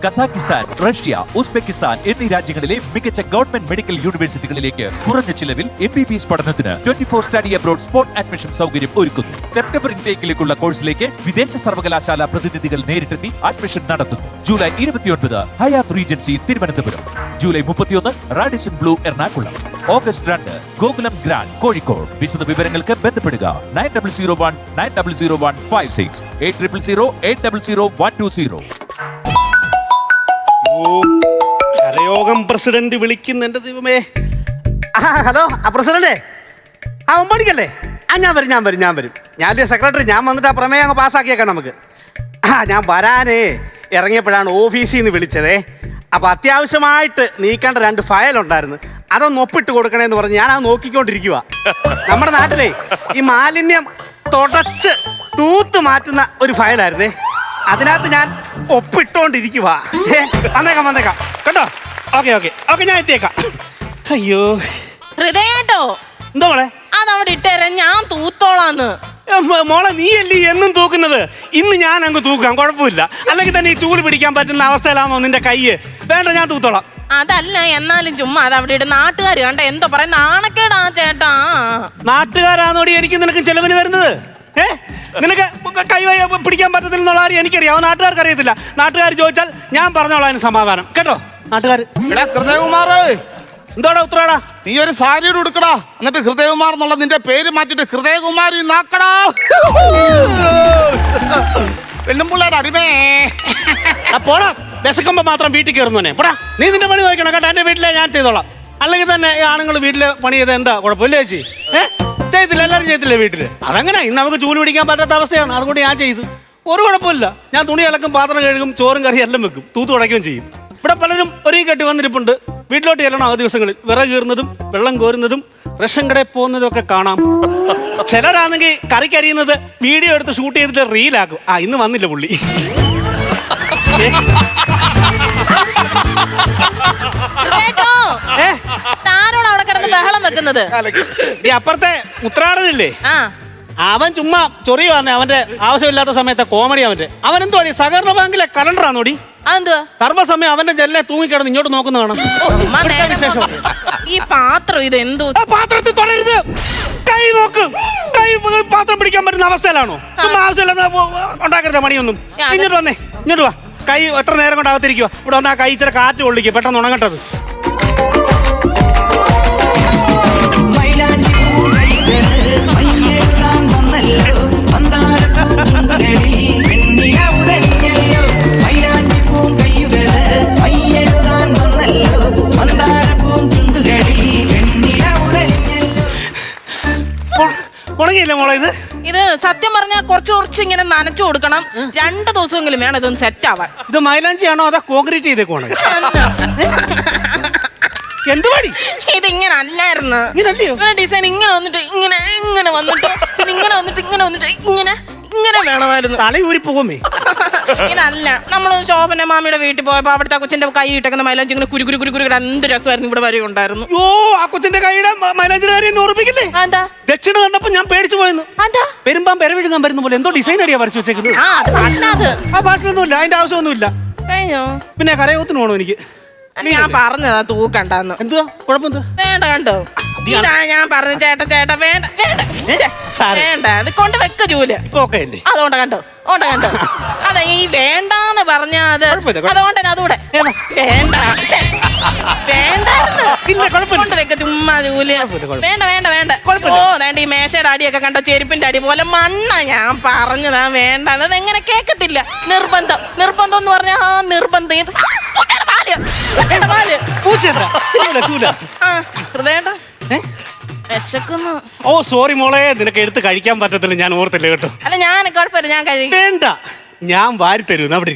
Kazakhstan, Russia, Uzbekistan എന്നീ രാജ്യങ്ങളിലെ മികച്ച ഗവൺമെന്റ് മെഡിക്കൽ യൂണിവേഴ്സിറ്റികളിലേക്ക് കുറഞ്ഞ ചിലവിൽ MBBS പഠനത്തിന് 24 സ്റ്റഡി അബ്രോഡ് സ്പോട്ട് അഡ്മിഷൻ സൗകര്യം ഒരുക്കുന്നു. സെപ്റ്റംബർ ഇൻടേക്കിലേക്കുള്ള കോഴ്സിലേക്ക് വിദേശ സർവകലാശാല പ്രതിനിധികൾ നേരിട്ടെത്തി അഡ്മിഷൻ നടത്തുന്നു. July 29 Hyatt Regency Thiruvananthapuram, July 31 Radisson Blu Ernakulam, August 2 Gokulam Grand Kozhikode. വിശദ വിവരങ്ങൾക്ക് ബന്ധപ്പെടുക 9001900156 8000800120. കരയോഗം പ്രസിഡന്റ് വിളിക്കുന്നുണ്ട് ദൈവമേ. ഹലോ പ്രസിഡന്റ്, ഒമ്പടിക്കല്ലേ? ഞാൻ വരും. ഞാനല്ലേ സെക്രട്ടറി, ഞാൻ വന്നിട്ട് ആ പ്രമേയം അങ്ങ് പാസ്സാക്കിയേക്കാം നമുക്ക്. ഞാൻ വരാനേ ഇറങ്ങിയപ്പോഴാണ് ഓഫീസിൽ നിന്ന് വിളിച്ചതേ. അപ്പോൾ അത്യാവശ്യമായിട്ട് നീക്കേണ്ട 2 ഫയലുണ്ടായിരുന്നു, അതൊന്ന് ഒപ്പിട്ട് കൊടുക്കണേന്ന് പറഞ്ഞ് ഞാനത് നോക്കിക്കൊണ്ടിരിക്കുക. നമ്മുടെ നാട്ടിലെ ഈ മാലിന്യം തുടച്ച് തൂത്ത് മാറ്റുന്ന ഒരു ഫയലായിരുന്നേ, അതിനകത്ത് ഞാൻ ഒപ്പിട്ടോണ്ടിരിക്കുക. വന്നേക്കാം കേട്ടോ. ഓക്കെ ഞാൻ എത്തിയേക്കാം. അയ്യോ ഹൃദയേട്ടോ, എന്താ മോളെ? അതവിടെ ഇട്ടേരാ, ഞാൻ തൂത്തോളാന്ന്. മോളെ നീ അല്ലേ എന്നും തൂക്കുന്നത്, ഇന്ന് ഞാൻ അങ്ങ് തൂക്കാം, കുഴപ്പമില്ല. അല്ലെങ്കിൽ തന്നെ ഈ ചൂട് പിടിക്കാൻ പറ്റുന്ന അവസ്ഥയിലാണോ നിന്റെ കൈ? വേണ്ട, ഞാൻ തൂത്തോളാം. അതല്ല, എന്നാലും ചുമ്മാ അത് അവിടെ ഇട്ട് നാട്ടുകാർ കണ്ട എന്തോ പറയുന്ന നാണക്കേടാ ചേട്ടാ. നാട്ടുകാരാന്നോടി എനിക്ക് നിനക്ക് ചെലവിന് തരുന്നത്? നിനക്ക് കൈ പിടിക്കാൻ പറ്റത്തില്ലെന്നുള്ള കാര്യം എനിക്കറിയാം, നാട്ടുകാർക്ക് അറിയത്തില്ല. നാട്ടുകാർ ചോദിച്ചാൽ ഞാൻ പറഞ്ഞോളാം അതിന് സമാധാനം, കേട്ടോ? നാട്ടുകാർ എന്തോടാ ഉത്തരവാടാ? നീ ഒരു സാരി ഉടുക്കടാ, എന്നിട്ട് ഹൃദയകുമാർ എന്നുള്ള നിന്റെ പേര് മാറ്റിട്ട് ഹൃദയകുമാരി നാക്കടാ. പെണ്ണുമ്പിള്ളേടെ അടിമേ. പോടാ, വിശക്കുമ്പോ മാത്രം വീട്ടിൽ കയറുന്നോനെ. പോടാ, നീ നിന്റെ പണി നോക്കണം കേട്ടോ. എന്റെ വീട്ടിലെ ഞാൻ ചെയ്തോളാം. അല്ലെങ്കിൽ തന്നെ ഈ ആണുങ്ങൾ വീട്ടിലെ പണി ചെയ്ത് എന്താ കുഴപ്പമില്ല ചേച്ചി? ചെയ്തില്ല, എല്ലാവരും ചെയ്തില്ലേ വീട്ടില്? അതങ്ങനെ ഇന്ന് നമുക്ക് ചൂല് പിടിക്കാൻ പറ്റാത്ത അവസ്ഥയാണ്, അതുകൊണ്ട് ഞാൻ ചെയ്തു. ഒരു കുഴപ്പമില്ല. ഞാൻ തുണി ഇളക്കും, പാത്രം കഴുകും, ചോറും കറി എല്ലാം വെക്കും, തൂത്ത് ഉടയ്ക്കുകയും ചെയ്യും. ഇവിടെ പലരും ഒരേ കെട്ടി വന്നിരിപ്പുണ്ട്. വീട്ടിലോട്ട് ചെല്ലണം ആ ദിവസങ്ങളിൽ. വിറക് കീറുന്നതും വെള്ളം കോരുന്നതും റേഷൻ കടയിൽ പോകുന്നതും ഒക്കെ കാണാം. ചിലരാണെങ്കിൽ കറിക്കരിയുന്നത് വീഡിയോ എടുത്ത് ഷൂട്ട് ചെയ്തിട്ട് റീലാക്കും. ഇന്ന് വന്നില്ല പുള്ളി. താരോട് അവിടെ കിടന്ന് ബഹളം വെക്കുന്നത്? ഈ അപ്പുറത്തെ ഉത്രാടനില്ലേ, അവൻ ചുമ്മാ ചൊറിയ വന്നേ. അവന്റെ ആവശ്യമില്ലാത്ത സമയത്തെ കോമഡി. അവനെന്തോ സഹകരണ ബാങ്കിലെ കലണ്ടറാന്നോടി. അതെന്തുവാ? സർവ്വസമയം അവന്റെ ജെല്ലെ തൂങ്ങിക്കിടന്ന് ഇങ്ങോട്ട് നോക്കുന്ന കാണാം. ഈ പാത്രം ഇത് എന്തോ? പാത്രത്തിൽ തൊടരുത്, കൈ നോക്ക്. കൈ പാത്രം പിടിക്കാൻ പറ്റുന്ന അവസ്ഥയിലാണോ? ചുമ്മാ ആവശ്യമില്ലാത്ത ഉണ്ടാക്കരുത് പണിയൊന്നും. ഇങ്ങോട്ട് വന്നേ, ഇങ്ങോട്ട് വാ. കൈ എത്ര നേരം കൊണ്ട് അകത്തിരിക്കുക? ഇവിടെ വന്നാ കൈ ഇച്ചിരി കാറ്റ് കൊള്ളിക്കുക, പെട്ടെന്ന് ഉണങ്ങട്ടത്. ഉണങ്ങിയില്ലേ മോളെ? ഇത് സത്യം പറഞ്ഞാൽ കുറച്ച് ഇങ്ങനെ നനച്ചു കൊടുക്കണം. 2 ദിവസമെങ്കിലും വേണം ഇതൊന്ന് സെറ്റ് ആവാൻ. ഇത് മൈലാഞ്ചിയാണോ അതോ കോൺക്രീറ്റ് ചെയ്തേക്കോണോ? എന്ത് പണി ഇതിങ്ങനെ അല്ലായിരുന്നു. ഡിസൈൻ ഇങ്ങനെ വന്നിട്ട് ഇങ്ങനെ വന്നിട്ട് ഇങ്ങനെ വേണമായിരുന്നു. തലയൂരി പോകുമേ. ഇതല്ല, നമ്മള് ശോഭന മാമിയുടെ വീട്ടിൽ പോയപ്പോ അവിടുത്തെ കൊച്ചിന്റെ കൈ ഇട്ടേക്കുന്ന മൈലാഞ്ചി ഇങ്ങനെ കുരു എന്ത് രസമായിരുന്നു. ഇവിടെ വരെ ഉണ്ടായിരുന്നു. ആ കൊച്ചിന്റെ കൈയുടെ മൈലാഞ്ചിന്റെ കാര്യം ഓർമ്മിക്കില്ലേ? ദക്ഷിണ കണ്ടപ്പോ ഞാൻ പേടിച്ചു പോയെന്ന്. പെരുമ്പാൻ പെരവിഴുകാൻ വരുന്ന പോലെ എന്തോ ഡിസൈൻ അടിയാ വരച്ചു വെച്ചേക്കുന്നത്. ആ ഭാഷണൊന്നുമില്ല, അതിന്റെ ആവശ്യമൊന്നുമില്ല. പിന്നെ കരയോഗത്തിന് പോകണോ എനിക്ക്? ഞാൻ പറഞ്ഞതാ തൂക്കണ്ടെന്ന്. എന്തുവാ കുഴപ്പം? വേണ്ട കണ്ടോ, ഇതാ ഞാൻ പറഞ്ഞ ചേട്ടാ വേണ്ട അത് കൊണ്ട് വെക്ക ജൂല്. അതുകൊണ്ട് കണ്ടോ അതെ ഈ വേണ്ടാന്ന് പറഞ്ഞാ അതുകൊണ്ട് അതുകൂടെ കൊണ്ട് വെക്ക ചുമ്മാ ജൂല്. വേണ്ട വേണ്ട ഈ മേശയുടെ അടിയൊക്കെ കണ്ടോ, ചെരുപ്പിന്റെ അടി പോലെ മണ്ണ. ഞാൻ പറഞ്ഞതാ വേണ്ട, അതെങ്ങനെ കേക്കത്തില്ല. നിർബന്ധം എന്ന് പറഞ്ഞാ നിർബന്ധം. ഓ സോറി മോളെ, നിനക്ക് എടുത്ത് കഴിക്കാൻ പറ്റത്തില്ല, ഞാൻ ഓർത്തില്ല കേട്ടോ. അല്ല ഞാൻ കുഴപ്പമില്ല, ഞാൻ കഴിക്കും. വേണ്ട, ഞാൻ വാരി തരൂ. അവിടെ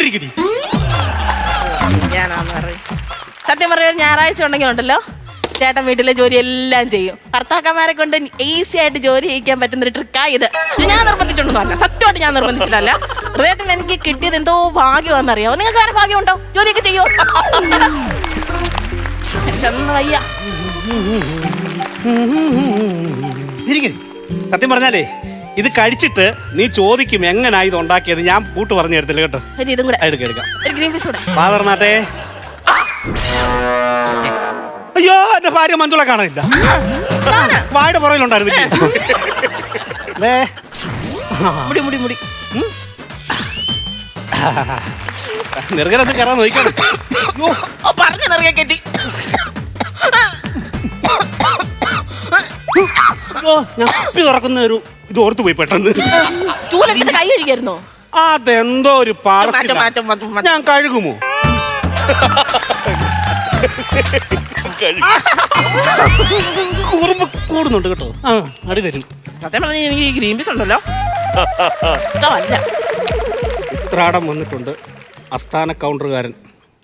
ഇരിക്കടി. സത്യം പറയാ, ഞായറാഴ്ച ഉണ്ടെങ്കിലുണ്ടല്ലോ ചേട്ടൻ വീട്ടിലെ ജോലി എല്ലാം ചെയ്യും. ഭർത്താക്കന്മാരെ കൊണ്ട് ഈസി ആയിട്ട് ജോലി ചെയ്യിക്കാൻ പറ്റുന്ന ഒരു ട്രിക്കായി ഇത്. ഞാൻ നിർബന്ധിച്ചോണ്ടല്ല, സത്യമായിട്ട് ഞാൻ നിർബന്ധിച്ചിട്ടല്ല. ഹൃദയത്തിൽ എനിക്ക് കിട്ടിയത് എന്തോ ഭാഗ്യമാണെന്നറിയാമോ? നിങ്ങൾക്ക് ആരെ ഭാഗ്യമുണ്ടോ? ജോലിയൊക്കെ ചെയ്യോ? വയ്യ. സത്യം പറഞ്ഞാലേ ഇത് കഴിച്ചിട്ട് നീ ചോദിക്കും എങ്ങനാ ഇത് ഉണ്ടാക്കിയത്. ഞാൻ കൂട്ട് പറഞ്ഞു തരത്തില്ല കേട്ടോ. ഒരു ഇതും കൂടെ എടുക്കാം. ഒരു ഗ്രീൻ പീസ് കൂടെ. പാതർന്നാട്ടെ. അയ്യോ എന്റെ ഭാര്യ മഞ്ജുള കാണാനില്ല. വായുടെ പുറകിലുണ്ടായിരുന്നില്ല. മുടി മുടി മുടി നെറുകനത്ത് കയറാൻ നോക്കണം. പറഞ്ഞു നിറയെ കെട്ടി. ഞാൻ കുപ്പി തുറക്കുന്ന ഒരു ഇത് ഓർത്തു പോയി പെട്ടെന്ന്. ചൂലെടുത്ത് കൈ കഴുകിയായിരുന്നോ? അതെന്തോ ഒരു മാറ്റം മാറ്റം മാറ്റം. ഞാൻ കഴുകുമോ? കുറുമ്പ് കൂടുന്നുണ്ട് കേട്ടോ. ആ അടി തരും. സത്യം പറഞ്ഞാൽ എനിക്ക് ഈ ഗ്രീൻ പീസ് ഉണ്ടല്ലോ ഇഷ്ടമല്ല. ഉത്രാടം വന്നിട്ടുണ്ട്. അസ്ഥാന കൗണ്ടറുകാരൻ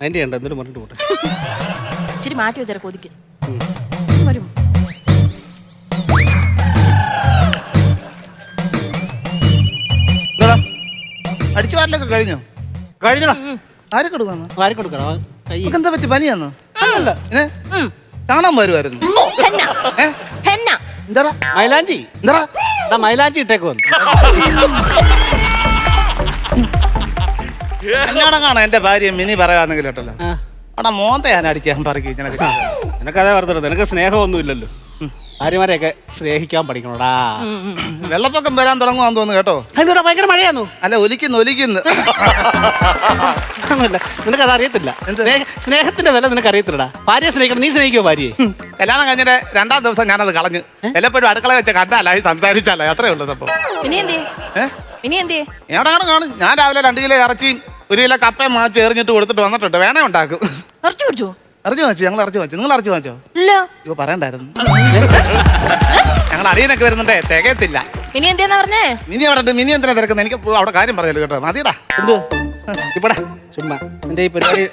അതിന്റെ ഉണ്ട്. എന്തിനും പറഞ്ഞിട്ട് പോട്ടെ. ഇച്ചിരി മാറ്റി വെച്ചാൽ കൊതിക്ക് വരും. അടിച്ചു വാരലൊക്കെ കഴിഞ്ഞോ? കഴിഞ്ഞടാ. ആരെ കൊടുക്കാന്ന്? ആരെ കൊടുക്കണം? എന്താ പറ്റി? പനിയാന്നോ? അല്ല കാണാൻ വരുമായിരുന്നു. എന്താടാ മൈലാഞ്ചി. എന്താടാ മൈലാഞ്ചി ഇട്ടേക്ക് വന്നു. എന്നോടെ കാണാം എന്റെ ഭാര്യ മിനി പറയാന്നെങ്കിൽ കേട്ടല്ലോ. അവിടെ മോന്ത ഞാൻ അടിക്കാൻ പറയും. നിനക്കതേ പറഞ്ഞത്. നിനക്ക് സ്നേഹമൊന്നും ഇല്ലല്ലോ. ഭാര്യമാരെയൊക്കെ സ്നേഹിക്കാൻ പഠിക്കണോടാ. വെള്ളപ്പൊക്കം വരാൻ തുടങ്ങുവാന്ന് തോന്നുന്നു കേട്ടോ. അതിനോട് ഭയങ്കര മഴയാന്നു. അല്ല ഒലിക്കുന്നു. ഒന്നുമില്ല. നിനക്കത് അറിയത്തില്ല. സ്നേഹത്തിന്റെ വില നിനക്ക് അറിയത്തില്ലടാ. ഭാര്യയെ സ്നേഹിക്കണം. നീ സ്നേഹിക്കോ ഭാര്യയെ? കല്യാണം കഴിഞ്ഞിട്ട് 2ാം ദിവസം ഞാനത് കളഞ്ഞു. എല്ലാപ്പോഴും അടുക്കള വെച്ച് കണ്ടാലായി സംസാരിച്ചാലേ അത്രേ ഉള്ളത്. അപ്പൊ എവിടെ കാണും. ഞാൻ രാവിലെ 2 കിലോ ഇറച്ചിയും 1 കിലോ കപ്പയും മാച്ച് എറിഞ്ഞിട്ട് കൊടുത്തിട്ട് വന്നിട്ടുണ്ട്. വേണേ ഉണ്ടാക്കും. ഇറച്ചി വാങ്ങിച്ചു. ഞങ്ങൾ ഇറച്ചി വാങ്ങിച്ചു. നിങ്ങൾ ഇറച്ചി വാങ്ങിച്ചോ? ഇപ്പൊ പറയണ്ടായിരുന്നു. ഞങ്ങൾ അടിയനൊക്കെ വരുന്നുണ്ടേ. തികയത്തില്ല. മിനി അവിടെ ഉണ്ട്. മിനി എന്തിനാ തിരക്കുന്നത്? എനിക്ക് അവിടെ കാര്യം പറഞ്ഞല്ലോ കേട്ടോ. മതിയടാ. എന്ത് ഇപ്പടാ ചുമ്മാ എന്റെ ഈ പരിപാടി.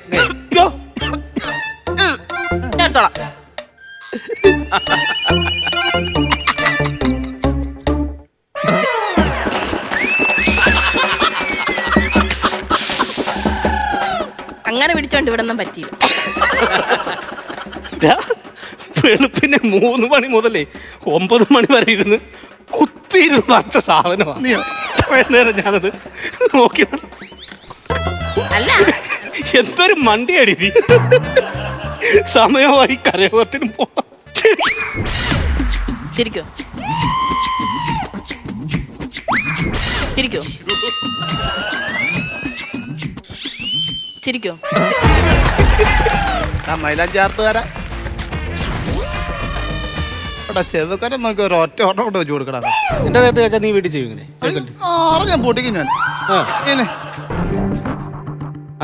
അങ്ങനെ പിടിച്ചോണ്ട് ഇവിടെ ഒന്നും പറ്റിയില്ല. വെളുപ്പിനെ 3 മണി മുതലേ 9 മണി വരെ ഇരുന്ന് കുത്തിയിരുന്ന് വച്ച സാധനമാണ്. നേരം ഞാനത് നോക്കി. അല്ല എന്തൊരു മണ്ടിയടി നീ. സമയമായി കരയോഗത്തിനും പോവാം. ശരിക്കോ? ശരിക്കോ? ചിരിക്കോ? മൈലാഞ്ചി ആർത്തുകാരാ ചെവക്കാരൻ നോക്കി ഒരു ഒറ്റ ഓട്ടം കൊണ്ട് വെച്ച് കൊടുക്കടാ. എന്റെ നേരത്തെ വെച്ചാൽ നീ വീട്ടിൽ ചെയ്യും ഇങ്ങനെ. ഞാൻ പൊട്ടിക്കും ഞാൻ.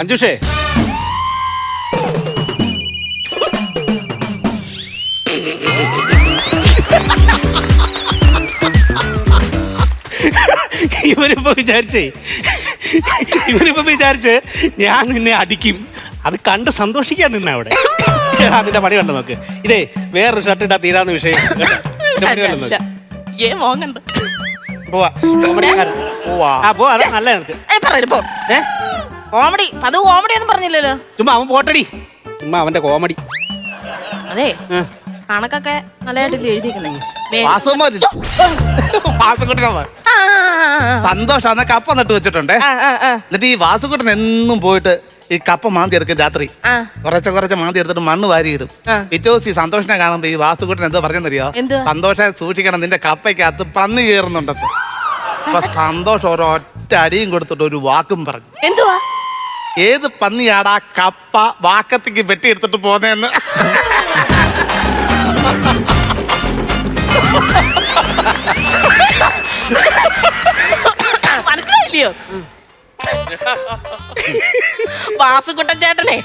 അഞ്ജുഷേ ഇവരിപ്പോ വിചാരിച്ച് ഞാൻ നിന്നെ അടിക്കും. അത് കണ്ട് സന്തോഷിക്കാൻ നിന്ന അവിടെ. അതിന്റെ പണി കണ്ടു നോക്ക്. ഇതേ വേറൊരു ഷർട്ട് ഇട്ടാ തീരാന്ന് വിഷയം. അതാ നല്ല നിനക്ക്. കോമഡി അത് കോമഡി ഒന്നും പറഞ്ഞില്ലല്ലോ. ചുമ്മാ അവൻ പോട്ടടി. ചുമ്മാ അവന്റെ കോമഡി. അതെ കണക്കൊക്കെ നല്ലതായിട്ട് എഴുതിയിരിക്കുന്നേ. സന്തോഷം കപ്പ നട്ട് വെച്ചിട്ടുണ്ട്. എന്നിട്ട് ഈ വാസുക്കുട്ടൻ എന്നും പോയിട്ട് ഈ കപ്പ മാന്തി എടുക്കും. രാത്രി കുറച്ച് മാന്തി എടുത്തിട്ട് മണ്ണ് വാരിയിടും. പിറ്റേ ദിവസം ഈ സന്തോഷിനെ കാണുമ്പോ ഈ വാസുക്കുട്ടൻ എന്തോ പറഞ്ഞെന്നറിയോ? സന്തോഷം സൂക്ഷിക്കണം, നിന്റെ കപ്പയ്ക്കകത്ത് പന്നി കയറുന്നുണ്ടെന്ന്. അപ്പൊ സന്തോഷം ഒരൊറ്റ അടിയും കൊടുത്തിട്ട് ഒരു വാക്കും പറഞ്ഞു. എന്തുവാ? ഏത് പന്നിയാടാ കപ്പ വാക്കത്തേക്ക് വെട്ടിയെടുത്തിട്ട് പോന്നേന്ന്. മനസ്സിലായില്ലയോ? വാസുകുട്ടൻ ചേട്ടനെ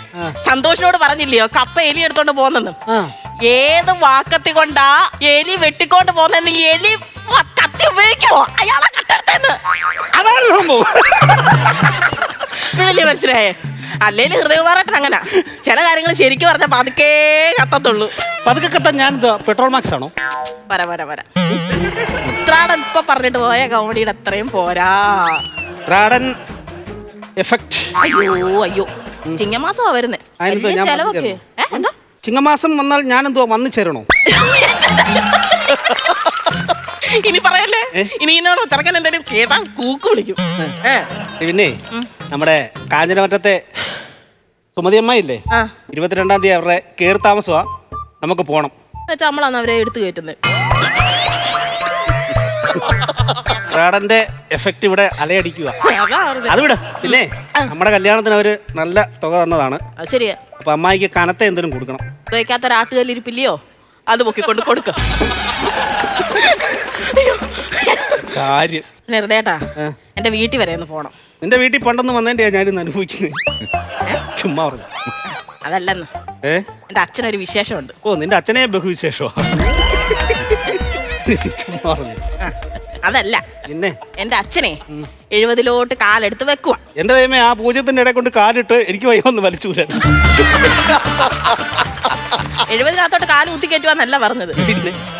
സന്തോഷിനോട് പറഞ്ഞില്ലയോ കപ്പ എലി എടുത്തോണ്ട് പോന്നെന്ന്? ഏത് വാക്കത്തി കൊണ്ടാ എലി വെട്ടിക്കൊണ്ട് പോന്നെന്ന് എലി കത്തി ഉപയോഗിക്കുമോ? അയാളെ കട്ടെടുത്തെന്ന്. അതാണ് സംഭവം. ഇപ്പോഴല്ലേ മനസ്സിലായേ? അല്ലേലും ഹൃദയകുമാറായിട്ട് അങ്ങനെ ചില കാര്യങ്ങൾ ശരിക്കും പറഞ്ഞാൽ പതുക്കേ കത്തത്തുള്ളൂ. പതുക്കെ കത്താൻ ഞാൻ പെട്രോൾ മാക്സ് ആണോ? വര ഉത്രാടൻ ഇപ്പൊ പറഞ്ഞിട്ട് പോയ കോമഡിയുടെ അത്രയും പോരാ. ഉത്രാടൻ എഫക്ട്. അയ്യോ ചിങ്ങമാസമാ വരുന്നേ. ചെലവൊക്കെ എന്താ? ചിങ്ങമാസം വന്നാൽ ഞാൻ എന്തോ വന്നു ചേരണോ? ഇനി പറയല്ലേ, ഇനി ഇന്നോട് ചെറുക്കൻ എന്തെങ്കിലും കേട്ടാ കൂക്ക് വിളിക്കും. പിന്നെ നമ്മുടെ കാഞ്ഞിരമറ്റത്തെ സുമതി അമ്മ ഇല്ലേ, 22-ാം തീയതി അവരുടെ കയറി താമസമാ, നമുക്ക് പോണം. നമ്മളാണ് അവരെ എടുത്തു കയറ്റുന്നത്. റാഡന്റെ എഫക്റ്റ് ഇവിടെ അലയടിക്കുക. അത് വിട്. പിന്നെ നമ്മുടെ കല്യാണത്തിന് അവര് നല്ല തുക തന്നതാണ്. ശരിയാ. അപ്പൊ അമ്മായിക്ക് കനത്ത എന്തെങ്കിലും കൊടുക്കണം. ഉപയോഗിക്കാത്തൊരാട്ടുകല്ലിരിപ്പില്ലയോ, അത് പൊക്കിക്കൊണ്ട് കൊടുക്ക. കാര്യം ഹൃദയേട്ടാ, എന്റെ വീട്ടിൽ വരെ ഒന്ന് പോണം. നിന്റെ വീട്ടിൽ പണ്ടെന്ന് വന്നതിന്റെ ഞാനിന്ന് അനുഭവിക്കുന്നത്. ചുമ്മാ പറഞ്ഞു. അതല്ലെന്ന്, എന്റെ അച്ഛനൊരു വിശേഷമുണ്ട്. ഓ, നിന്റെ അച്ഛനെ ബഹുവിശേഷോ? ചുമ്മാ പറഞ്ഞു. അതല്ല, പിന്നെ എന്റെ അച്ഛനെ 70-ലോട്ട് കാലെടുത്ത് വെക്കുക. എന്റെ ദൈവമേ, ആ പൂജ്യത്തിന്റെ ഇടയിൽ കൊണ്ട് കാലിട്ട് എനിക്ക് വയ്യൊന്ന് വലിച്ചൂല. 70-നകത്തോട്ട് കാല് കുത്തി കയറ്റുവാന്നല്ല പറഞ്ഞത്.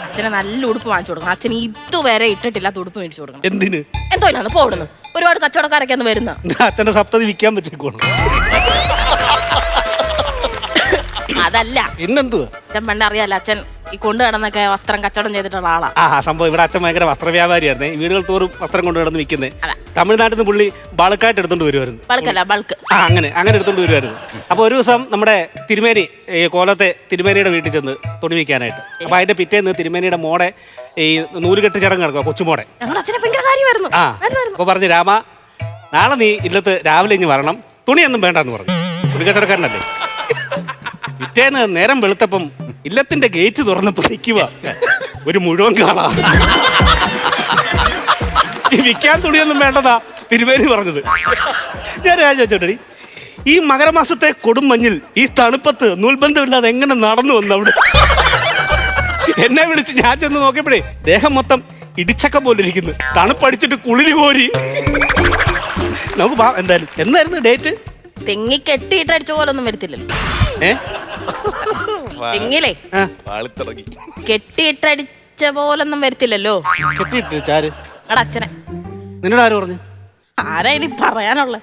അച്ഛനെ നല്ല ഉടുപ്പ് വാങ്ങിച്ചു കൊടുക്കണം. അച്ഛന് ഇതുവരെ ഇട്ടിട്ടില്ലാത്ത ഉടുപ്പ് മേടിച്ചു കൊടുക്കണം. എന്തിന്? എന്തോ ഇല്ലാന്ന് പോടുന്നു. ഒരുപാട് കച്ചവടക്കാരൊക്കെ ഒന്ന് വരുന്ന. അച്ഛന്റെ സപ്തതി വിൽക്കാൻ വെച്ചേക്കോണം. അതല്ല, പിന്നെന്തുവാ? അച്ഛൻ പണ്ട് അറിയാലോ, അച്ഛൻ ഈ കൊണ്ടു കിടന്നൊക്കെ വസ്ത്രം കച്ചവടം ചെയ്തിട്ടുള്ള ആളാ. സംഭവം ഇവിടെ അച്ഛൻ ഭയങ്കര വസ്ത്രവ്യാപാരിയായിരുന്നേ. ഈ വീടുകൾ തോറും വസ്ത്രം കൊണ്ടു കിടന്ന് വിൽക്കുന്നത്. തമിഴ്നാട്ടിൽ നിന്ന് പുള്ളി ബൾക്കായിട്ട് എടുത്തോണ്ട് വരുമായിരുന്നു. ബൾക്കല്ല, ബൾക്ക്. അങ്ങനെ എടുത്തോണ്ട് വരുമായിരുന്നു. അപ്പൊ ഒരു ദിവസം നമ്മുടെ തിരുമേനി, ഈ കോലത്തെ തിരുമേനിയുടെ വീട്ടിൽ ചെന്ന് തുണി വിൽക്കാനായിട്ട്. അപ്പൊ അതിന്റെ പിറ്റേന്ന് തിരുമേനിയുടെ മോടെ ഈ നൂലുകെട്ട് ചടങ്ങ് നടക്കുക, കൊച്ചുമോടെ. അപ്പൊ പറഞ്ഞു, രാമ, നാളെ നീ ഇല്ലത്ത് രാവിലെ ഇനി വരണം, തുണിയൊന്നും വേണ്ടെന്ന് പറഞ്ഞു. തുണികച്ചവടക്കാരനല്ലേ. പിറ്റേന്ന് നേരം വെളുത്തപ്പം ഇല്ലത്തിന്റെ ഗേറ്റ് തുറന്നപ്പോ നിൽക്കുക ഒരു മുഴുവൻ കാള. ഈ വിൽക്കാൻ തുണിയൊന്നും വേണ്ടതാ തിരുമേനി പറഞ്ഞത്. ഞാൻ ചോദിച്ചോട്ടെ, ഈ മകരമാസത്തെ കൊടും മഞ്ഞിൽ ഈ തണുപ്പത്ത് നൂൽബന്ധമില്ലാതെ എങ്ങനെ നടന്നു വന്നു അവിടെ? എന്നെ വിളിച്ച് ഞാൻ ചെന്ന് നോക്കിയപ്പോഴേ ദേഹം മൊത്തം ഇടിച്ചക്ക പോലെ ഇരിക്കുന്നു. തണുപ്പടിച്ചിട്ട് കുളിരി കോരി. നമുക്ക് എന്തായാലും എന്നായിരുന്നു ഡേറ്റ്? തെങ്ങി കെട്ടിയിട്ടടിച്ച പോലൊന്നും വരത്തില്ലല്ലോ. തെങ്ങിലേ കെട്ടിയിട്ടടിച്ച പോലൊന്നും വരത്തില്ലല്ലോ. കെട്ടിയിട്ടാര്? അച്ഛനെ. നിന്നോട് ആര് പറഞ്ഞു? ആരാ ഇനി പറയാനുള്ളത്?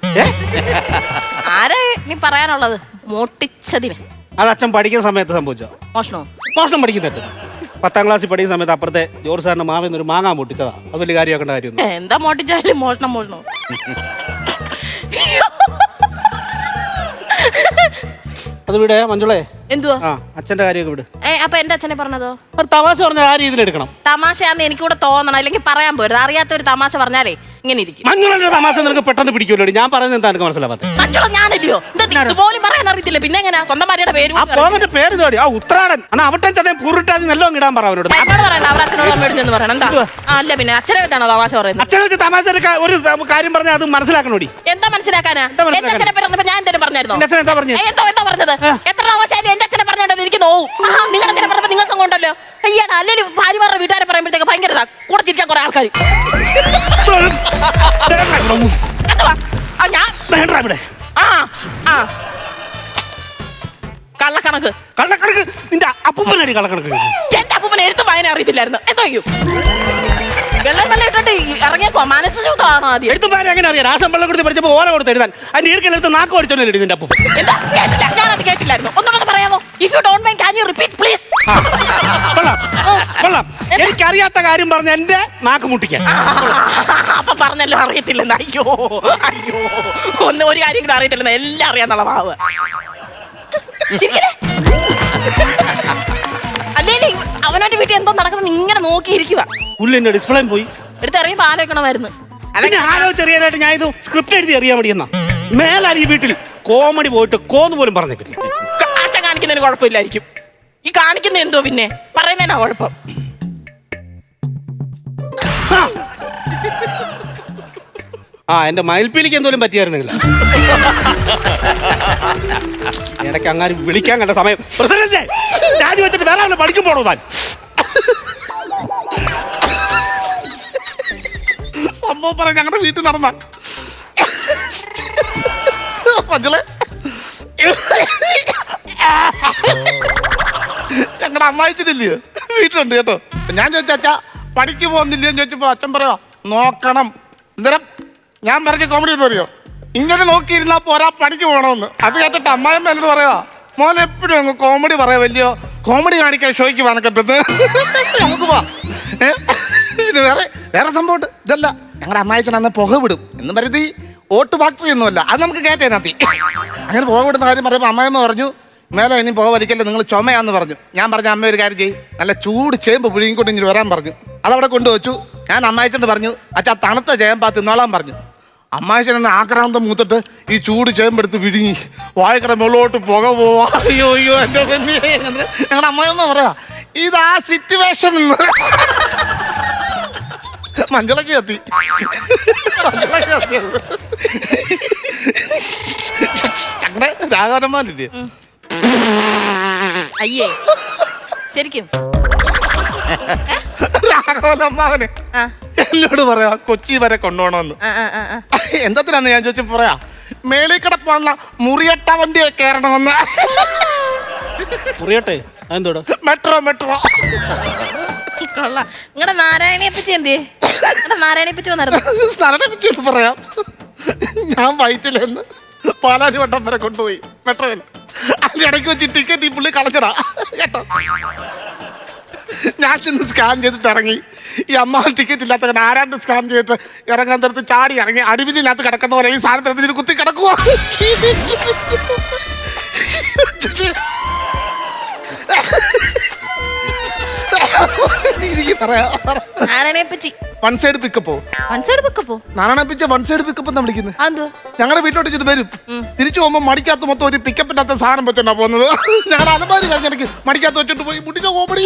ആരാ ഇനി പറയാനുള്ളത്? മോട്ടിച്ചതിന്. അത് അച്ഛൻ പഠിക്കുന്ന സമയത്ത് സംഭവിച്ചോ? മോഷണം പഠിക്കുന്നുണ്ട്. 10-ാം ക്ലാസ്സിൽ പഠിക്കുന്ന സമയത്ത് അപ്പുറത്തെ ജോർജ് സാറിന്റെ മാവിൽ ഒരു മാങ്ങാൻ പൊട്ടിച്ചതാ. അത് വലിയ കാര്യമാക്കേണ്ട കാര്യമൊന്നും. എന്താ മോട്ടിച്ചാലും മോഷണം. അത് വിടെ മഞ്ജുളേ. എന്തുവാ? അച്ഛന്റെ കാര്യമൊക്കെ വിട്. അപ്പൊ എന്റെ അച്ഛനെ പറഞ്ഞതോ? തമാശ പറഞ്ഞ ആ രീതിയിൽ എടുക്കണം. തമാശയാന്ന് എനിക്കൂടെ തോന്നണം, അല്ലെങ്കിൽ പറയാൻ പോരുത്. അറിയാത്ത ഒരു തമാശ പറഞ്ഞാലേ ഇങ്ങനെ ഇരിക്കും. മഞ്ജുളന്റെ തമാശ നിനക്ക് പെട്ടെന്ന് പിടിക്കുമല്ലോ. ഞാൻ പറയുന്നത് എന്താ എനിക്ക് മനസ്സിലാവാത്തത്? മഞ്ജുള ഞാനല്ലയോ? ഇതുപോലും പറയാൻ അറിയത്തില്ല, പിന്നെ എങ്ങനെ സ്വന്തം ഭാര്യയുടെ പേര്? പേര് തോടി ആ ഉത്രാടൻ. എന്നാ അവിടെ ചതയും പൂരിട്ടാതി നല്ല ഇടാൻ പറ അവരോട്. പറയണ്ട, അവർ അച്ഛനോട് അമ്മയോട് പറയണം. എന്താ? അല്ല പിന്നെ അച്ഛനെ വെച്ചാണോ തമാശ പറയുന്നത്? അച്ഛനെ വെച്ച് തമാശ ഒരു കാര്യം പറഞ്ഞാൽ അത് മനസ്സിലാക്കണോടി. എന്താ മനസ്സിലാക്കാനാ? എന്റെ അച്ഛനെ പറഞ്ഞപ്പോ ഞാൻ എന്തെങ്കിലും പറഞ്ഞായിരുന്നോ? എന്താ പറഞ്ഞത്? എന്താ പറഞ്ഞത്? എത്ര തമാശയായാലും എന്റെ അച്ഛനെ പറഞ്ഞിട്ടുണ്ടെങ്കിൽ എനിക്ക് നോവും. നിങ്ങളുടെ അച്ഛനെ പറഞ്ഞപ്പോ നിങ്ങൾക്ക് കൊണ്ടല്ലോ. അയ്യാടാ, അല്ലെങ്കിൽ ഭാര്യമാരുടെ വീട്ടുകാരെ പറയുമ്പോഴത്തേക്ക് ഭയങ്കര കൂടെ ചിരിക്കാൻ കുറെ ആൾക്കാർ. കള്ളക്കണക്ക് നിന്റെ അപ്പൂപ്പനടി കള്ളക്കണക്ക്. എന്റെ അപ്പൂപ്പനെ എഴുത്ത് വായന അറിയത്തില്ലായിരുന്നു. എന്തോ വെള്ളം വെള്ളം ഇട്ടോണ്ട് ഇറങ്ങിയേക്കോ? മനസ്സ് ചൂടാണോ ആദ്യം? എടുത്തു പാര എങ്ങനെ അറിയാം? രാസം വെള്ളം കൊടുത്ത് പഠിച്ചപ്പോ ഓല കൊടുത്ത് എഴുതാൻ അതിന്റെ ഈർക്കെടുത്ത് നാക്ക് പഠിച്ചോണ്ടേ നിന്റെ അപ്പൂപ്പൻ. ഞാനത് കേട്ടില്ലായിരുന്നു. ഒന്നുകൂടെ പറയാമോ? If you don't mind can you repeat please? കൊള്ളാം. എനിക്കറിയാത്ത കാര്യം പറഞ്ഞ എന്റെ നാക്ക് മുട്ടിക്കാൻ. അപ്പൊ പറഞ്ഞല്ലോ അറിയത്തില്ലെന്ന്. അയ്യോ ഒന്നും ഒരു കാര്യം കൂടെ അറിയത്തില്ലെന്ന് എല്ലാം അറിയാന്നുള്ള ഭാവ. അല്ലേ അവനവന്റെ വീട്ടിൽ എന്തോ നടക്കുന്നത് ഇങ്ങനെ നോക്കിയിരിക്കുക. പുല്ലിന്റെ ഡിസ്പ്ലേ പോയി എടുത്ത് എറിയുമ്പോ ആലോചിക്കണമായിരുന്നു. അതിന് ആലോചിച്ചറിയാനായിട്ട് ഞാൻ ഇത് സ്ക്രിപ്റ്റ് എഴുതി അറിയാൻ മടിയെന്നാ. മേലാൽ ഈ വീട്ടിൽ കോമഡി പോയിട്ട് കോന്ന് പോലും പറഞ്ഞേക്കില്ല. അച്ഛൻ കാണിക്കുന്നതിന് കുഴപ്പമില്ലായിരിക്കും, ഈ കാണിക്കുന്ന എന്തോ പിന്നെ പറയുന്നതിനാ കുഴപ്പം. എന്റെ മയിൽപ്പീലിക്ക് എന്തോലും പറ്റിയായിരുന്നില്ല. ഇടയ്ക്ക് അങ്ങനെ വിളിക്കാൻ കണ്ട സമയം. പ്രസിഡന്റ് രാജി വെച്ചിട്ട് വേറെ ആളെ പഠിക്കും പോണോ താൻ? സംഭവം പറയാം. ഞങ്ങളുടെ വീട്ടിൽ നടന്ന മഞ്ജുളെ, ഞങ്ങളുടെ അമ്മായിച്ചില്ലയോ വീട്ടിലുണ്ട് കേട്ടോ. ഞാൻ ചോദിച്ചാ അച്ഛാ പണിക്ക് പോകുന്നില്ലയെന്ന് ചോദിച്ചപ്പോ അച്ഛൻ പറയാ നോക്കണം. അന്നേരം ഞാൻ പറഞ്ഞ കോമഡി എന്ന് പറയോ, ഇങ്ങനെ നോക്കിയിരുന്നാ പോരാ പണിക്ക് പോകണമെന്ന്. അത് കേട്ടിട്ട് അമ്മായിമ്മ എന്നോട് പറയാ, മോൻ എപ്പോഴും അങ്ങ് കോമഡി പറയാ, വലിയ കോമഡി കാണിക്കാൻ ഷോയ്ക്ക് വനക്കെട്ടത് നമുക്ക് പോവാ. ഇത് വേറെ സംഭവമുണ്ട്. ഇതല്ല, ഞങ്ങളുടെ അമ്മായിച്ചൻ അന്ന് പുക വിടും എന്ന് കരുതി ഓട്ട് ഫാക്ടറി ഒന്നുമല്ല, അത് നമുക്ക് കയറ്റേനത്തി. അങ്ങനെ പുക വിടുന്ന കാര്യം പറയുമ്പോൾ അമ്മായിമ്മ പറഞ്ഞു, മേലെ ഇനി പുക വലിക്കല്ലേ, നിങ്ങൾ ചുമയാന്ന് പറഞ്ഞു. ഞാൻ പറഞ്ഞ അമ്മ ഒരു കാര്യം ചെയ്യും, നല്ല ചൂട് ചേമ്പ് പുഴുങ്ങിക്കൊണ്ട് ഇങ്ങനെ വരാൻ പറഞ്ഞു. അതവിടെ കൊണ്ടുവച്ചു. ഞാൻ അമ്മായിച്ചോണ്ട് പറഞ്ഞു, അച്ഛാ തണുത്ത ചേമ്പാ തിന്നോളാൻ പറഞ്ഞു. അമ്മായിച്ചൻ എന്നെ ആക്രാന്തം മൂത്തിട്ട് ഈ ചൂട് ചേമ്പെടുത്ത് വിഴുങ്ങി വായക്കട മുകളിലോട്ട് പുക പോവാ. അയ്യോ അയ്യോ എൻ്റെ ഞങ്ങളുടെ അമ്മായിമ്മ പറയാ, ഇതാ സിറ്റുവേഷൻ. മഞ്ചളക്ക് കത്തി ഞങ്ങളുടെ രാഘവന്മാരില്ലേ, അയ്യേ ശരിക്കും രാഘവനമ്മാവനെ എന്നോട് പറയാ കൊച്ചി വരെ കൊണ്ടുപോകണമെന്ന്. എന്തത്തിനാന്ന് ഞാൻ ചോദിച്ചു പറയാ, മേളിൽ കിടപ്പാണ മുറിയട്ട വണ്ടിയെ കയറണമെന്ന്. മുറിയട്ടെ അതെന്തോടോ? Metro metro. കൊള്ളാം. നിങ്ങളുടെ നാരായണിയപ്പച്ചി എന്തേ? നാരായണിയപ്പച്ചി വന്നിരുന്നു. സ്ഥലത്തെ പറ്റി പറയാം. ഞാൻ വൈറ്റിലെന്ന് പാലാരി വട്ടം വരെ കൊണ്ടുപോയി മെട്രോയിൽ. അതിന്റെ ഇടയ്ക്ക് വെച്ച് ടിക്കറ്റ് ഈ പുള്ളി കളഞ്ഞടാ കേട്ടോ. ഞാൻ ചെന്ന് സ്കാൻ ചെയ്തിട്ട് ഇറങ്ങി. ഈ അമ്മ ടിക്കറ്റ് ഇല്ലാത്ത ആരാണ്ട് സ്കാൻ ചെയ്തിട്ട് ഇറങ്ങാൻ തരത്ത് ചാടി ഇറങ്ങി അടിമില്ലാത്ത കിടക്കുന്ന പോലെ ഈ സാധനത്തിന് കുത്തി കിടക്കുക. നാരായണിയപ്പച്ചി വൺ സൈഡ് പിക്കപ്പോ നാരായണപ്പിച്ച വൺ സൈഡ് പിക്കപ്പ് എന്നാ വിളിക്കുന്നത്. ഞങ്ങളുടെ വീട്ടിലോട്ട് ഇച്ചിട്ട് വരും. തിരിച്ചു പോകുമ്പോ മടിക്കാത്ത മൊത്തം ഒരു പിക്കപ്പിനകത്ത് സാധനം വെച്ചോണ്ടാ പോകുന്നത്. ഞങ്ങളുടെ അലമാരി കഴിഞ്ഞിടയ്ക്ക് മടിക്കാത്ത വെച്ചിട്ട് പോയി മുടിച്ച കോമഡി.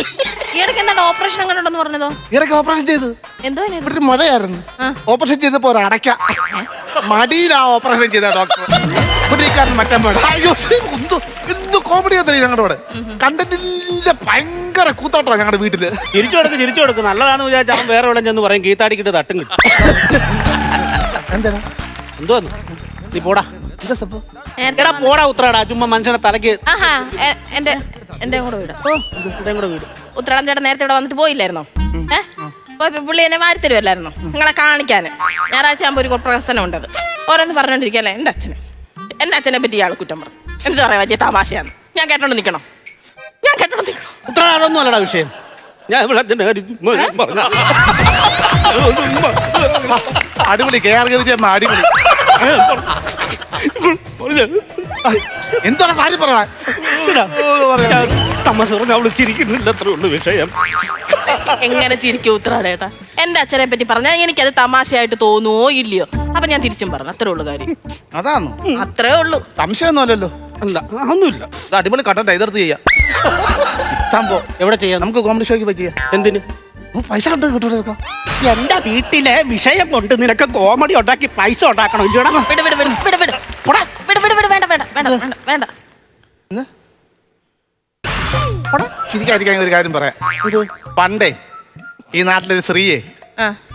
ഓപ്പറേഷൻ അങ്ങനെ പറഞ്ഞതോ? ഇടയ്ക്ക് ഓപ്പറേഷൻ ചെയ്ത് എന്തോ ഇവിടെ മഴയായിരുന്നു. ഓപ്പറേഷൻ ചെയ്തപ്പോ ഒരു അടയ്ക്ക മടിയിലാ ഓപ്പറേഷൻ ചെയ്ത ഡോക്ടർ. മറ്റേ എന്ത് കോമഡിയാ തരും ഞങ്ങളുടെ അവിടെ. കണ്ടന്റിന്റെ ഭയങ്കര കൂത്തോട്ടമാണ് ഞങ്ങളുടെ വീട്ടില്. ചിരിച്ചു കൊടുക്കും നല്ലതാന്ന് വിചാരിച്ചാൽ അവൻ വേറെ എവിടെ ചെന്ന് പറയും കീത്താടിക്കിട്ട് തട്ടും കിട്ടും. എന്താ എന്തോന്ന് നീ പോടാ. എന്താ സംഭവം? എടാ പോടാ ഉത്രാടാ, ചുമ്മാ മനുഷ്യനെ തലക്ക്. എന്റെ കൂടെ വീട്. കൂടെ വീട്. ഉത്രാടം ചേട്ടൻ നേരത്തെ ഇവിടെ വന്നിട്ട് പോയില്ലായിരുന്നോ? പോയപ്പോ പുള്ളി എന്നെ വാരി തരുമല്ലായിരുന്നോ നിങ്ങളെ കാണിക്കാന്? ഞായറാഴ്ച ആകുമ്പോ ഒരു പ്രഹസനം ഉണ്ടത്. ഓരോന്ന് പറഞ്ഞോണ്ടിരിക്കല്ലേ എന്റെ അച്ഛനെ പറ്റി ഇയാൾ കുറ്റം പറഞ്ഞു. എന്ത് പറയാ വലിയ തമാശയാന്ന്. ഞാൻ കേട്ടോണ്ട് നിക്കണം. ഉത്രാടം അതൊന്നും അല്ലടാ വിഷയം. ഞാൻ ഇവിടെ അടിപൊളി കെ ആർ ഗവിജയമ്മ അടിപൊളി. എന്താണ് കാര്യം പറയാ? തമാശ പറഞ്ഞ അവള് ചിരിക്കുന്നില്ല, അത്രേ ഉള്ളൂ വിഷയം. എങ്ങനെ ചിരിക്കും ഉത്രാടേട്ടാ? എന്റെ അച്ഛനെ പറ്റി പറഞ്ഞാൽ എനിക്കത് തമാശയായിട്ട് തോന്നുവോ ഇല്ലയോ? അപ്പൊ ഞാൻ തിരിച്ചും പറഞ്ഞു. അത്രേ ഉള്ളു കാര്യം. അതാണോ? അത്രേ ഉള്ളൂ. സംശയമൊന്നുമല്ലല്ലോ. അല്ല ഒന്നുമില്ല. അടിപൊളി കണ്ടന്റ് എതിർത്ത് ചെയ്യാം. സംഭവം എവിടെ ചെയ്യാം? നമുക്ക് കോമഡി ഷോയ്ക്ക് പറ്റിയ. എന്തിന്? പൈസ ഉണ്ടോ കിട്ടൂല? എന്റെ വീട്ടിലെ വിഷയം കൊണ്ട് നിനക്ക് കോമഡി ഉണ്ടാക്കി പൈസ ഉണ്ടാക്കണം ഇല്ലയോടാ? വേണ്ട. ചിരിക്കാതിരിക്കാൻ ഒരു കാര്യം പറയാം. പണ്ടേ ഈ നാട്ടിലൊരു സ്ത്രീയെ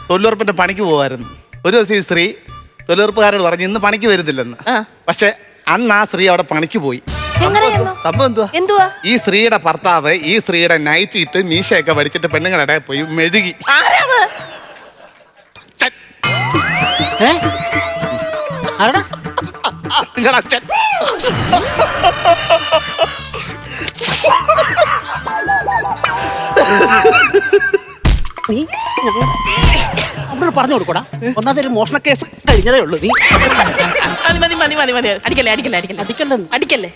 തൊഴിലുറപ്പിന്റെ പണിക്ക് പോവായിരുന്നു. ഒരു ദിവസം ഈ സ്ത്രീ തൊഴിലുറപ്പുകാരോട് പറഞ്ഞു ഇന്ന് പണിക്ക് വരുന്നില്ലെന്ന്. പക്ഷെ അന്ന് ആ സ്ത്രീ അവിടെ പണിക്ക് പോയി. സംഭവം എന്തുവാ? ഈ സ്ത്രീയുടെ ഭർത്താവ് ഈ സ്ത്രീയുടെ നൈറ്റ് ഇട്ട് മീശയൊക്കെ വടിച്ചിട്ട് പെണ്ണുങ്ങളുടെ പോയി മെഴുകി. അച്ഛൻ നീ പറഞ്ഞു കൊടുക്കടാ. ഒന്നാമത്തെ ഒരു മോഷണ കേസ് കഴിഞ്ഞതേ ഉള്ളൂ. നീ മതി. അടിക്കല്ലേ.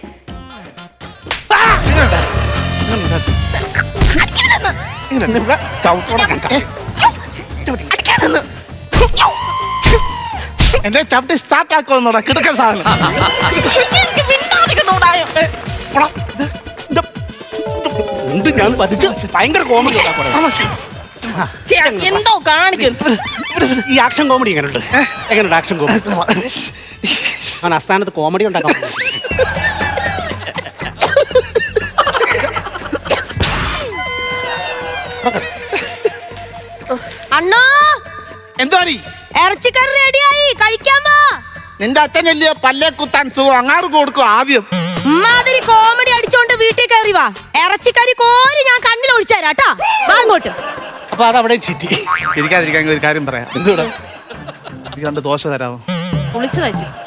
എന്റെ ചവിട്ടി സ്റ്റാർട്ട് ആക്കുമെന്നോടാ കിടക്കൻ സാധനം. ഞാൻ പതിച്ച് ഭയങ്കര കോമഡി എന്തോ കാണിക്കുന്നു. ഈ ആക്ഷൻ കോമഡി എങ്ങനെയുണ്ട്? എങ്ങനെയുണ്ട് ആക്ഷൻ കോമഡി? അവൻ ആസ്ഥാനത്ത് കോമഡി ഉണ്ടാക്കാൻ അണ്ണാ എന്താണ്? ഇറച്ചിക്കറി റെഡിയായി, കഴിക്കാമോ? നിന്റെ അച്ഛനല്ലേ പല്ലേ കുത്താൻ സുഖം, അങ്ങാറ് കൊടുക്കും ആദ്യം. മാതിരി കോമഡി അടിച്ചോണ്ട് വീട്ടിൽ കയറി വാ. ഇറച്ചിക്കറി കോരി ഞാൻ കണ്ണിൽ ഒഴിച്ചാരാട്ടാ. വാ അങ്ങോട്ട്. അപ്പൊ അതവിടെ ചിറ്റി. ഇരിക്കാതിരിക്കാൻ ഒരു കാര്യം പറയാം. എന്തുകൂടെ രണ്ട് ദോശ തരാമോ?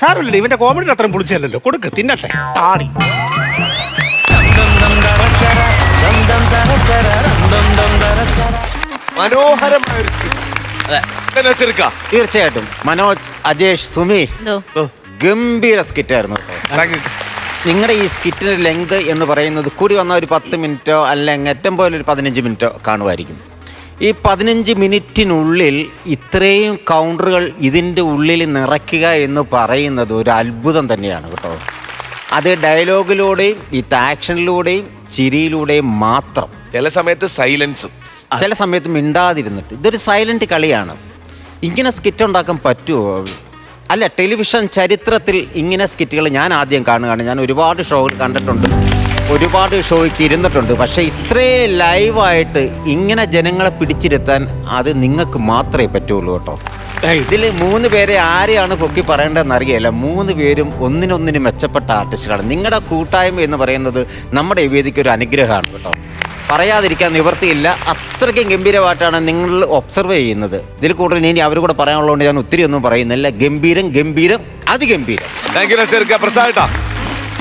സാരമില്ല, ഇവന്റെ കോമഡി അത്രയും പൊളിച്ചല്ലോ. കൊടുക്ക്, തിന്നട്ടെ. താടി മനോഹരമായ ഒരു സ്കിറ്റ്. നസീർക്ക, തീർച്ചയായിട്ടും മനോജ്, അജേഷ്, സുമി ഗംഭീര സ്കിറ്റായിരുന്നു കേട്ടോ. നിങ്ങളുടെ ഈ സ്കിറ്റിന്റെ ലെങ്ത് എന്ന് പറയുന്നത് കൂടി വന്ന ഒരു 10 മിനിറ്റോ അല്ലെങ്കിൽ ഏറ്റവും പോലെ ഒരു 15 മിനിറ്റോ കാണുമായിരിക്കും. ഈ 15 മിനിറ്റിനുള്ളിൽ ഇത്രയും കൗണ്ടറുകൾ ഇതിൻ്റെ ഉള്ളിൽ നിറയ്ക്കുക എന്ന് പറയുന്നത് ഒരു അത്ഭുതം തന്നെയാണ് കേട്ടോ. അത് ഡയലോഗിലൂടെയും വിത്ത് ആക്ഷനിലൂടെയും ചിരിയിലൂടെയും മാത്രം. ചില സമയത്ത് സൈലൻസും, ചില സമയത്ത് മിണ്ടാതിരുന്നിട്ട് ഇതൊരു സൈലന്റ് കളിയാണ്. ഇങ്ങനെ സ്കിറ്റ് ഉണ്ടാക്കാൻ പറ്റുമോ? അല്ല, ടെലിവിഷൻ ചരിത്രത്തിൽ ഇങ്ങനെ സ്കിറ്റുകൾ ഞാൻ ആദ്യം കാണുകയാണ്. ഞാൻ ഒരുപാട് ഷോകൾ കണ്ടിട്ടുണ്ട്, ഒരുപാട് ഷോയ്ക്ക് ഇരുന്നിട്ടുണ്ട്. പക്ഷേ ഇത്രയും ലൈവായിട്ട് ഇങ്ങനെ ജനങ്ങളെ പിടിച്ചിരുത്താൻ അത് നിങ്ങൾക്ക് മാത്രമേ പറ്റുള്ളൂ കേട്ടോ. ഇതിൽ 3 പേരെ ആരെയാണ് പൊക്കി പറയേണ്ടതെന്ന് അറിയില്ല. 3 പേരും ഒന്നിനൊന്നിന് മെച്ചപ്പെട്ട ആർട്ടിസ്റ്റുകളാണ്. നിങ്ങളുടെ കൂട്ടായ്മ എന്ന് പറയുന്നത് നമ്മുടെ ഈ വേദിക്ക് ഒരു അനുഗ്രഹമാണ് കേട്ടോ. പറയാതിരിക്കാൻ നിവൃത്തിയില്ല. അത്രയ്ക്കും ഗംഭീരമായിട്ടാണ് നിങ്ങൾ ഒബ്സർവ് ചെയ്യുന്നത്. ഇതിൽ കൂടുതൽ ഇനി അവർ കൂടെ പറയാനുള്ളതുകൊണ്ട് ഞാൻ ഒത്തിരി ഒന്നും പറയുന്നില്ല. ഗംഭീരം, ഗംഭീരം, അതിഗംഭീരം. Thank you നസീർക്ക. പ്രസാദേട്ടാ,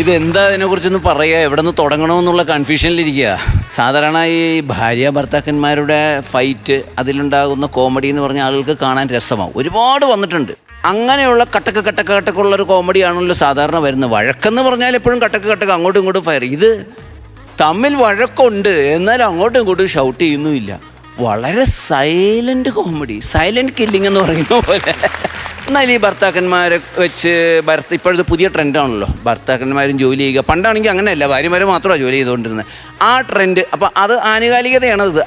ഇതെന്താ ഇതിനെക്കുറിച്ചൊന്ന് പറയുക, എവിടെ നിന്ന് തുടങ്ങണമെന്നുള്ള കൺഫ്യൂഷനിലിരിക്കുക. സാധാരണ ഈ ഭാര്യ ഭർത്താക്കന്മാരുടെ ഫൈറ്റ്, അതിലുണ്ടാകുന്ന കോമഡി എന്ന് പറഞ്ഞാൽ ആളുകൾക്ക് കാണാൻ രസമാവും. ഒരുപാട് വന്നിട്ടുണ്ട്. അങ്ങനെയുള്ള കട്ടക്കുള്ളൊരു കോമഡിയാണല്ലോ സാധാരണ വരുന്നത്. വഴക്കെന്ന് പറഞ്ഞാൽ എപ്പോഴും കട്ടക്ക് അങ്ങോട്ടും ഇങ്ങോട്ടും ഫയർ. ഇത് തമ്മിൽ വഴക്കുണ്ട്, എന്നാൽ അങ്ങോട്ടും ഇങ്ങോട്ടും ഷൗട്ട് ചെയ്യുന്നുമില്ല. വളരെ സൈലന്റ് കോമഡി, സൈലന്റ് കില്ലിംഗ് എന്ന് പറയുന്ന പോലെ. എന്നാൽ ഈ ഭർത്താക്കന്മാരെ വെച്ച് ഇപ്പോഴത്തെ പുതിയ ട്രെൻഡാണല്ലോ ഭർത്താക്കന്മാരും ജോലി ചെയ്യുക. പണ്ടാണെങ്കിൽ അങ്ങനെയല്ല, ഭാര്യമാരെ മാത്രമാണ് ജോലി ചെയ്തുകൊണ്ടിരുന്നത്. ആ ട്രെൻഡ് അപ്പോൾ അത് ആനുകാലികതയാണത്.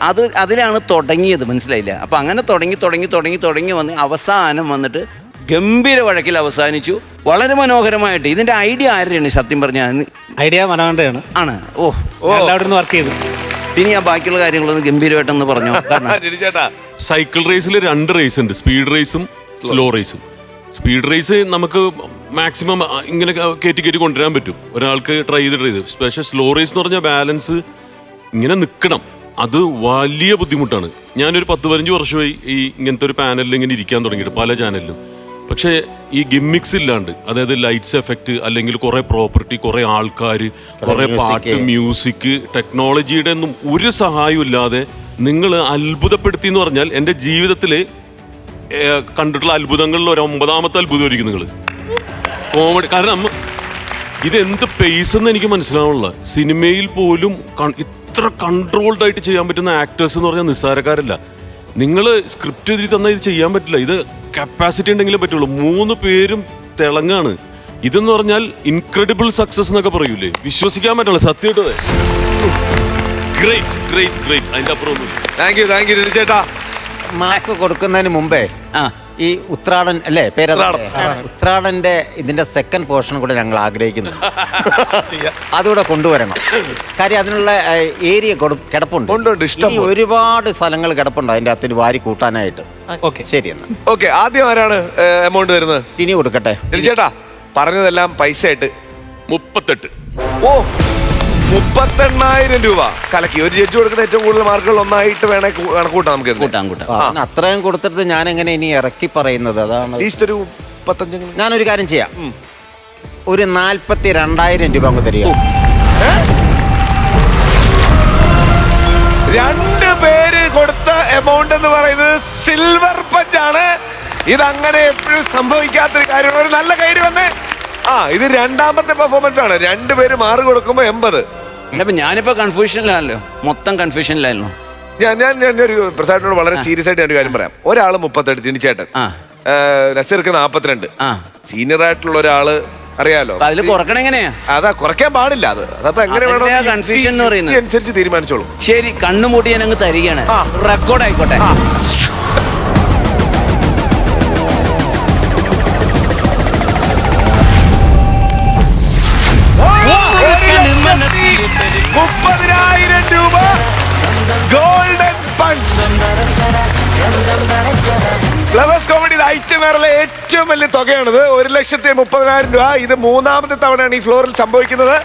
അതിലാണ് തുടങ്ങിയത്, മനസ്സിലായില്ല? അപ്പോൾ അങ്ങനെ തുടങ്ങി വന്ന് അവസാനം വന്നിട്ട് ഗംഭീര വഴക്കിൽ അവസാനിച്ചു. വളരെ മനോഹരമായിട്ട്. ഇതിന്റെ ഐഡിയ ആരുടെയാണ് സത്യം പറഞ്ഞാൽ? ഐഡിയ മനോഹരയാണ്. ആണ്. ഓ എല്ലാവരും വർക്ക് ചെയ്തു. ഇനി ആ ബാക്കിയുള്ള കാര്യങ്ങളൊന്ന് ഗംഭീരമായിട്ടൊന്ന് പറഞ്ഞു. ചേട്ടാ, സൈക്കിൾ റേസിൽ 2 റേസ് ഉണ്ട്, സ്പീഡ് റേസും സ്ലോ റേസും. സ്പീഡ് റേസ് നമുക്ക് മാക്സിമം ഇങ്ങനെ കയറ്റി കൊണ്ടുവരാൻ പറ്റും, ഒരാൾക്ക് ട്രൈ ചെയ്ത്. പക്ഷേ സ്ലോ റേസ് എന്ന് പറഞ്ഞാൽ ബാലൻസ് ഇങ്ങനെ നിൽക്കണം, അത് വലിയ ബുദ്ധിമുട്ടാണ്. ഞാനൊരു 10-15 വർഷമായി ഈ ഇങ്ങനത്തെ ഒരു പാനലിൽ ഇങ്ങനെ ഇരിക്കാൻ തുടങ്ങിയിട്ട്, പല ചാനലിലും. പക്ഷേ ഈ ഗിമ്മിക്സ് ഇല്ലാണ്ട്, അതായത് ലൈറ്റ്സ് എഫക്റ്റ്, അല്ലെങ്കിൽ കുറെ പ്രോപ്പർട്ടി, കുറെ ആൾക്കാർ, കുറെ പാട്ട്, മ്യൂസിക്, ടെക്നോളജിയുടെ ഒന്നും ഒരു സഹായവും ഇല്ലാതെ നിങ്ങൾ അത്ഭുതപ്പെടുത്തി എന്ന് പറഞ്ഞാൽ എൻ്റെ ജീവിതത്തിൽ കണ്ടിട്ടുള്ള അത്ഭുതങ്ങളിൽ ഒരു 9ാമത്തെ അത്ഭുതമായിരിക്കും നിങ്ങൾ. കോമഡി. കാരണം ഇതെന്ത് പേസ് എന്ന് എനിക്ക് മനസ്സിലാവുള്ള. സിനിമയിൽ പോലും ഇത്ര കൺട്രോൾഡ് ആയിട്ട് ചെയ്യാൻ പറ്റുന്ന ആക്ടേഴ്സ് എന്ന് പറഞ്ഞാൽ നിസ്സാരക്കാരല്ല. നിങ്ങൾ സ്ക്രിപ്റ്റ് എഴുതി തന്നാൽ ഇത് ചെയ്യാൻ പറ്റില്ല. ഇത് കപ്പാസിറ്റി ഉണ്ടെങ്കിലേ പറ്റുള്ളൂ. 3 പേരും തിളങ്ങാണ്. ഇതെന്ന് പറഞ്ഞാൽ ഇൻക്രെഡിബിൾ സക്സസ് എന്നൊക്കെ പറയൂലേ, വിശ്വസിക്കാൻ പറ്റില്ല. സത്യമായിട്ട് ഗ്രേറ്റ് ഗ്രേറ്റ് ഗ്രേറ്റ്. അതിന്റെ അപ്പുറം ഒന്നും. താങ്ക് യു ചേട്ടാ. മാർക്ക് കൊടുക്കുന്നതിന് മുമ്പേ ഈ ഉത്രാടൻ അല്ലേ പേര്, ഉത്രാടന്റെ ഇതിന്റെ സെക്കൻഡ് പോർഷൻ കൂടെ ഞങ്ങൾ ആഗ്രഹിക്കുന്നു. അതുകൂടെ കൊണ്ടുവരണം. കാര്യം അതിനുള്ള ഏരിയ കിടപ്പുണ്ട്. ഇനി ഒരുപാട് സ്ഥലങ്ങൾ കിടപ്പുണ്ട് അതിന്റെ അകത്തിന് വാരി കൂട്ടാനായിട്ട്. ശരി എന്നാ. ഓക്കെ, ആദ്യം ആരാണ് എമൗണ്ട് വരുന്നത്? ഇനി കൊടുക്കട്ടെ. ചേട്ടാ, പറഞ്ഞതെല്ലാം പൈസ ആയിട്ട് 38. ഓ, 38,000 രൂപ കലക്കി. ഒരു ജഡ്ജ് കൊടുക്കുന്ന ഏറ്റവും കൂടുതൽ മാർക്കുകൾ ഒന്നായിട്ട് വേണേ കണക്കൂട്ടാം നമുക്ക്. അത്രയും കൊടുത്തിട്ട് ഞാൻ എങ്ങനെ ഇനി ഇറക്കി പറയുന്നത്? അതാണ്. ഒരു 35. ഞാനൊരു കാര്യം ചെയ്യാം, ഒരു 42,000 രൂപ അങ്ങ് തരിക. 2 പേര് കൊടുത്ത എമൗണ്ട് എന്ന് പറയുന്നത് സിൽവർ പഞ്ചാണ്. ഇതങ്ങനെ എപ്പോഴും സംഭവിക്കാത്തൊരു കാര്യമാണ്. ഒരു നല്ല കൈഡി വന്നേ. ഇത് 2ാമത്തെ പെർഫോമൻസ് ആണ്. 2 പേര് മാർക്ക് കൊടുക്കുമ്പോ 80. ഞാനിപ്പോ കൺഫ്യൂഷനിലാണല്ലോ, മൊത്തം കൺഫ്യൂഷനിലായിരുന്നു. ഞാനൊരു പ്രസാദിനോട് വളരെ സീരിയസ് ആയിട്ട് ഒരു കാര്യം പറയാം. ഒരാള് 38, ടിനിച്ചേട്ടൻ. നസീർക്ക് 42. സീനിയർ ആയിട്ടുള്ള ഒരാള് അറിയാലോ. അതിൽ കുറക്കണം എങ്ങനെയാ? അതാ കുറയ്ക്കാൻ പാടില്ല. അതപ്പോ എങ്ങനെ വേണം കൺഫ്യൂഷൻ എന്ന് പറയുന്നത് അനുസരിച്ച് തീരുമാനിച്ചോളൂ. ശരി, കണ്ണുമൂട്ടി ഞാൻ അങ്ങ് തരികയാണ്. റെക്കോർഡ് ആയിക്കോട്ടെ. രൂപ ഗോൾഡൻ പഞ്ച്. ഫ്ലവേഴ്സ് കോമഡി ഐറ്റമേറിലെ ഏറ്റവും വലിയ തുകയാണിത്. 1,30,000 രൂപ. ഇത് 3ാമത്തെ തവണയാണ് ഈ ഫ്ലോറിൽ സംഭവിക്കുന്നത്.